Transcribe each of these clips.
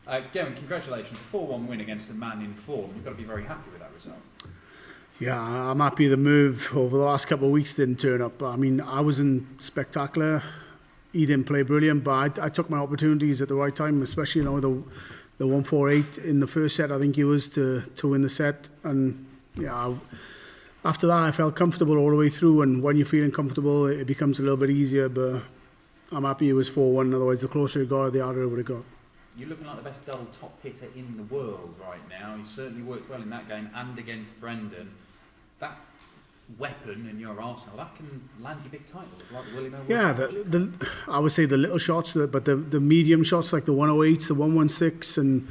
Gerwyn, congratulations. A 4-1 win against a man in form. You've got to be very happy with that result. Yeah, I'm happy the move over the last couple of weeks didn't turn up. I mean, I wasn't spectacular. He didn't play brilliant, but I took my opportunities at the right time, especially, the 148 in the first set, I think he was, to win the set. And yeah, after that, I felt comfortable all the way through. And when you're feeling comfortable, it becomes a little bit easier. But I'm happy it was 4-1. Otherwise, the closer it got, the harder it would have got. You're looking like the best double top hitter in the world right now. You certainly worked well in that game and against Brendan. That weapon in your arsenal, that can land you big titles, like the Willie Melwood. Yeah, I would say the little shots, but the medium shots like the 108s, the 116, and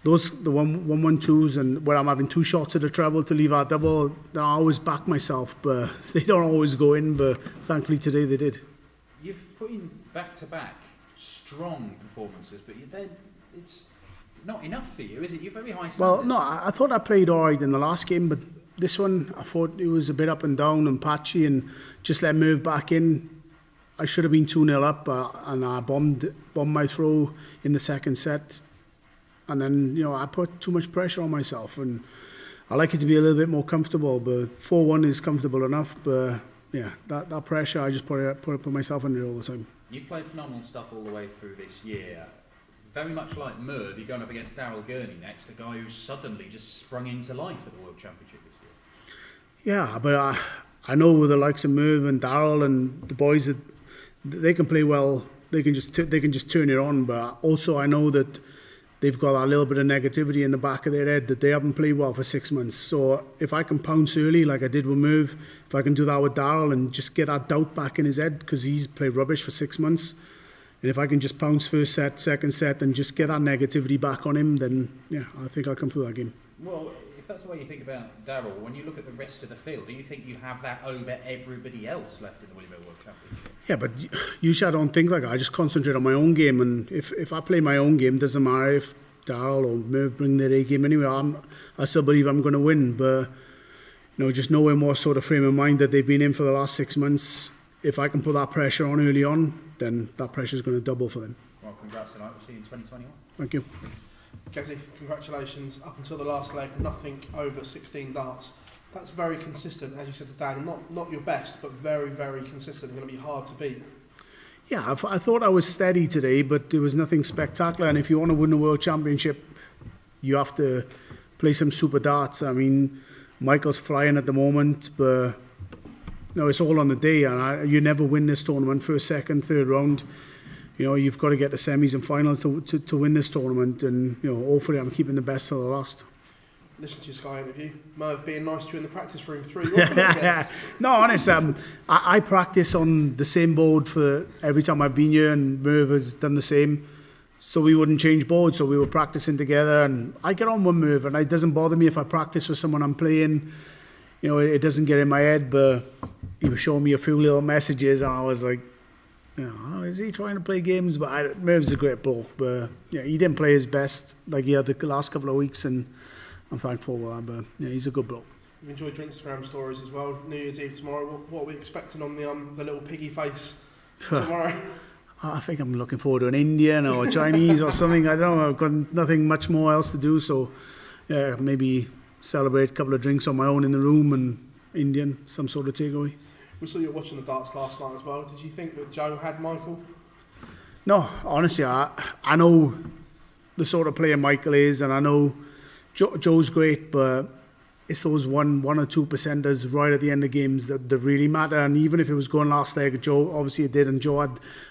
the 112s, and where I'm having 2 shots at the treble to leave out double, I always back myself, but they don't always go in. But thankfully today they did. You've put in back-to-back strong performances, but it's not enough for you, is it? You're very high standards. Well, no, I thought I played all right in the last game, but this one, I thought it was a bit up and down and patchy, and just let Merv back in. I should have been 2-0 up, and I bombed my throw in the second set. And then, I put too much pressure on myself, and I like it to be a little bit more comfortable, but 4-1 is comfortable enough. But yeah, that pressure, I just put myself under all the time. You've played phenomenal stuff all the way through this year. Very much like Merv, you're going up against Daryl Gurney next, a guy who suddenly just sprung into life at the World Championship this year. Yeah, but I know with the likes of Merv and Daryl and the boys, that they can play well. They can just turn it on. But also I know that they've got a little bit of negativity in the back of their head that they haven't played well for 6 months. So if I can pounce early like I did with Merv, if I can do that with Daryl and just get that doubt back in his head because he's played rubbish for 6 months, and if I can just pounce first set, second set, and just get that negativity back on him, then yeah, I think I'll come through that game. Well, if that's the way you think about Daryl, when you look at the rest of the field, do you think you have that over everybody else left in the Willie Melwood World Championship? Yeah, but usually I don't think like that. I just concentrate on my own game, and if I play my own game, doesn't matter if Daryl or Merv bring their A game anyway. I still believe I'm going to win, but just knowing what sort of frame of mind that they've been in for the last 6 months, if I can put that pressure on early on, then that pressure is going to double for them. Well, congrats tonight. We'll see you in 2021. Thank you. Gezi, congratulations. Up until the last leg, nothing over 16 darts. That's very consistent, as you said to Dan. Not your best, but very, very consistent. Going to be hard to beat. Yeah, I thought I was steady today, but there was nothing spectacular. And if you want to win the World Championship, you have to play some super darts. I mean, Michael's flying at the moment, but it's all on the day. And you never win this tournament first, second, third round. You've got to get the semis and finals to win this tournament. And, hopefully I'm keeping the best till the last. Listen to your Sky interview. Merv being nice to you in the practice room through. No, honest. I practice on the same board for every time I've been here, and Merv has done the same. So we wouldn't change boards, so we were practicing together. And I get on with Merv, and it doesn't bother me if I practice with someone I'm playing. It doesn't get in my head, but he was showing me a few little messages, and I was like, is he trying to play games? But Merv's a great bloke, but yeah, he didn't play his best like he had the last couple of weeks, and I'm thankful for that. But yeah, he's a good bloke. You've enjoyed your Instagram stories as well. New Year's Eve tomorrow. What are we expecting on the little piggy face tomorrow? I think I'm looking forward to an Indian or a Chinese or something. I don't know. I've got nothing much more else to do, so yeah, maybe celebrate a couple of drinks on my own in the room and Indian, some sort of takeaway. We saw you watching the darts last night as well. Did you think that Joe had Michael? No, honestly, I know the sort of player Michael is, and I know Joe's great, but it's those one or 2% right at the end of games that really matter. And even if it was going last leg, Joe obviously it did, and Joe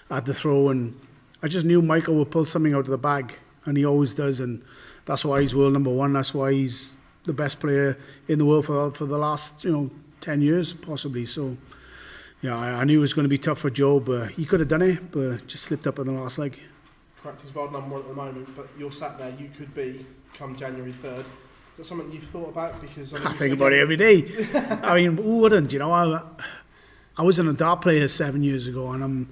had the throw, and I just knew Michael would pull something out of the bag, and he always does, and that's why he's world number one. That's why he's the best player in the world for the last 10 years possibly. So yeah, I knew it was going to be tough for Joe, but he could have done it, but just slipped up in the last leg. Correct, he's world number one at the moment, but you're sat there, you could be come January 3rd. Is that something you've thought about? Because I think about it every day. I mean, who wouldn't? I was a dart player 7 years ago, and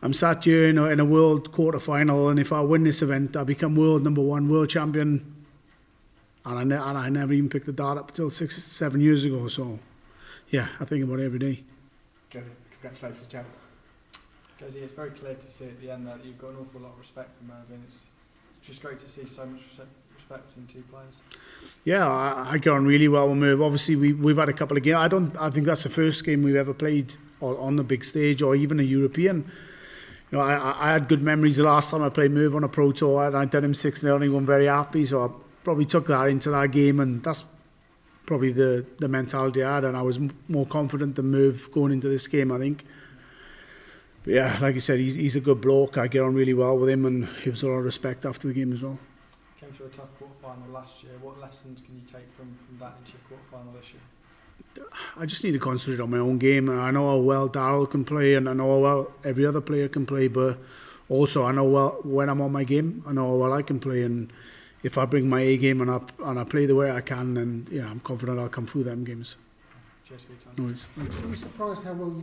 I'm sat here in a world quarter final, and if I win this event, I become world number one, world champion. And I never even picked the dart up until 7 years ago. So yeah, I think about it every day. Okay, congratulations, Jan. Gezi, it's very clear to see at the end that you've got an awful lot of respect for Mervyn. It's just great to see so much respect between two players. Yeah, I get on really well with Merv. Obviously, we've had a couple of games. I think that's the first game we've ever played on the big stage or even a European. You know, I had good memories the last time I played Merv on a Pro Tour, and I'd done him 6-0 and he wasn't very happy, so I probably took that into that game, and that's probably the mentality I had, and I was more confident than Merv going into this game, I think. But yeah, like you said, he's a good bloke. I get on really well with him, and he was a lot of respect after the game as well. Came through a tough quarter-final last year. What lessons can you take from that into your quarter-final this year? I just need to concentrate on my own game, and I know how well Daryl can play, and I know how well every other player can play, but also I know well when I'm on my game, I know how well I can play, and if I bring my A game and I play the way I can, then I'm confident I'll come through them games. Cheers for your time. No worries. Thanks. I was surprised how well